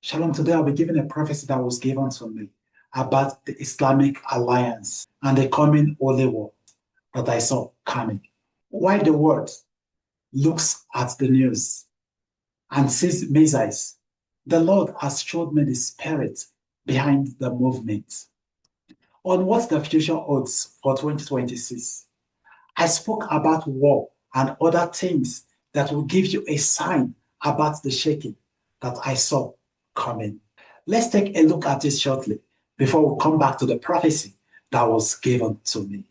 Shalom, today I'll be giving a prophecy that was given to me about the Islamic Alliance and the coming holy war that I saw coming. While the world looks at the news and sees missiles, the Lord has showed me the spirit behind the movement. On what the future holds for 2026, I spoke about war and other things that will give you a sign about the shaking that I saw coming. Let's take a look at this shortly before we come back to the prophecy that was given to me.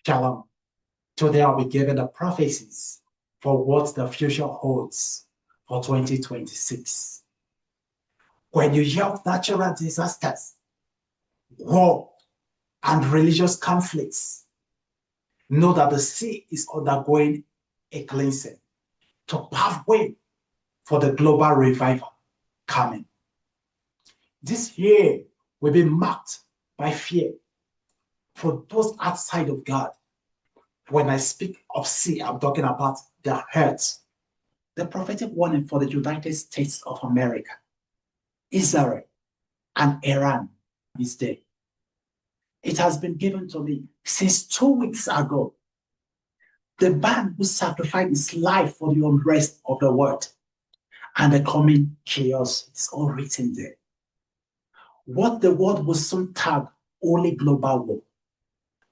Shalom. Today I'll be giving the prophecies for what the future holds for 2026. When you hear of natural disasters, war, and religious conflicts, know that the sea is undergoing a cleansing to pave way for the global revival coming. This year will be marked by fear for those outside of God. When I speak of sea, I'm talking about the hurt. The prophetic warning for the United States of America, Israel, and Iran is there. It has been given to me since 2 weeks ago. The man who sacrificed his life for the unrest of the world and the coming chaos is all written there. What the world will soon tag only global war.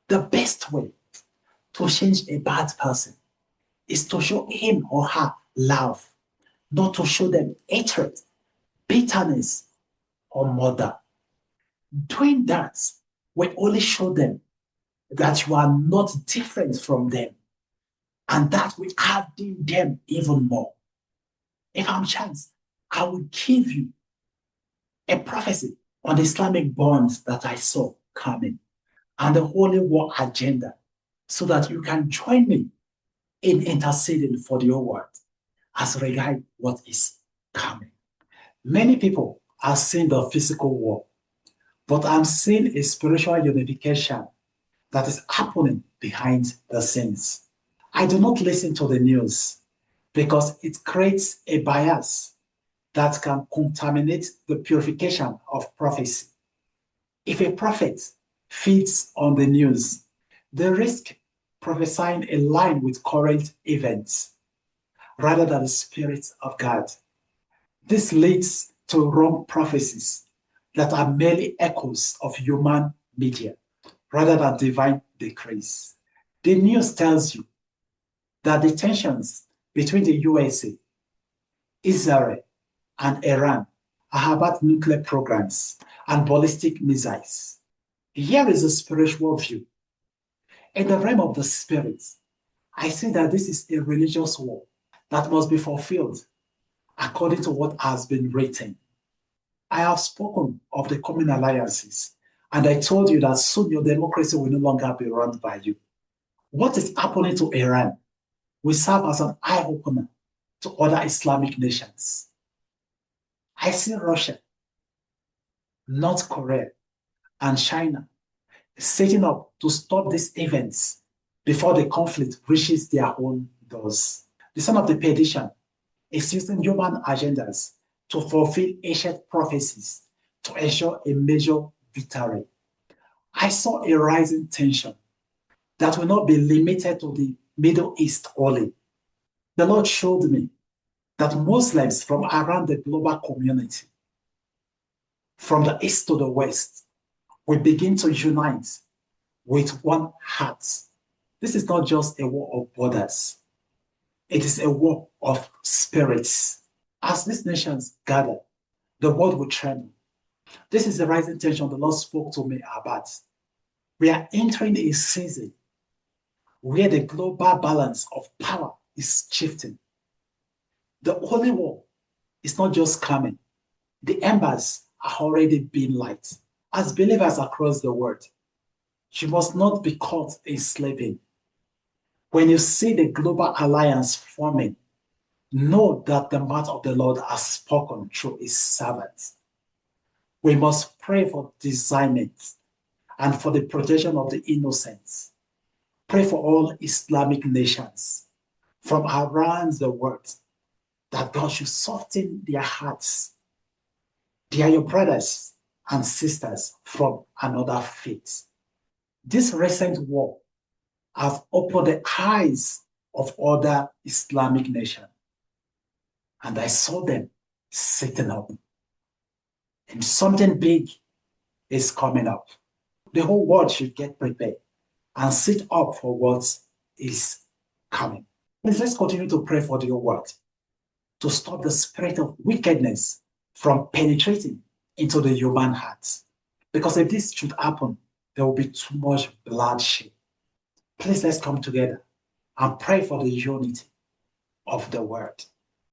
The best way to change a bad person is to show him or her love, not to show them hatred, bitterness, or murder. Doing that will only show them that you are not different from them, and that will harden them even more. If I'm chance, I will give you a prophecy on the Islamic bonds that I saw coming and the holy war agenda so that you can join me in interceding for the whole world as regard what is coming. Many people are seeing the physical war, but I'm seeing a spiritual unification that is happening behind the scenes. I do not listen to the news because it creates a bias that can contaminate the purification of prophecy. If a prophet feeds on the news, they risk prophesying in line with current events rather than the Spirit of God. This leads to wrong prophecies that are merely echoes of human media rather than divine decrees. The news tells you that the tensions between the USA, Israel, and Iran are about nuclear programs and ballistic missiles. Here is a spiritual view. In the realm of the spirit, I see that this is a religious war that must be fulfilled according to what has been written. I have spoken of the coming alliances, and I told you that soon your democracy will no longer be run by you. What is happening to Iran will serve as an eye-opener to other Islamic nations. I see Russia, North Korea, and China setting up to stop these events before the conflict reaches their own doors. The son of the perdition is using human agendas to fulfill ancient prophecies to ensure a major victory. I saw a rising tension that will not be limited to the Middle East only. The Lord showed me that Muslims from around the global community, from the east to the west, will begin to unite with one heart. This is not just a war of borders. It is a war of spirits. As these nations gather, the world will tremble. This is the rising tension the Lord spoke to me about. We are entering a season where the global balance of power is shifting. The holy war is not just coming. The embers are already being lighted. As believers across the world, you must not be caught in slaving. When you see the global alliance forming, know that the mouth of the Lord has spoken through his servants. We must pray for discernment and for the protection of the innocents. Pray for all Islamic nations from around the world that God should soften their hearts They are your brothers and sisters from another faith. This recent war have opened the eyes of other Islamic nations, and I saw them sitting up. And something big is coming up. The whole world should get prepared and sit up for what is coming. Please, let's continue to pray for the whole world to stop the spirit of wickedness from penetrating into the human hearts. Because if this should happen, there will be too much bloodshed. Please, let's come together and pray for the unity of the world.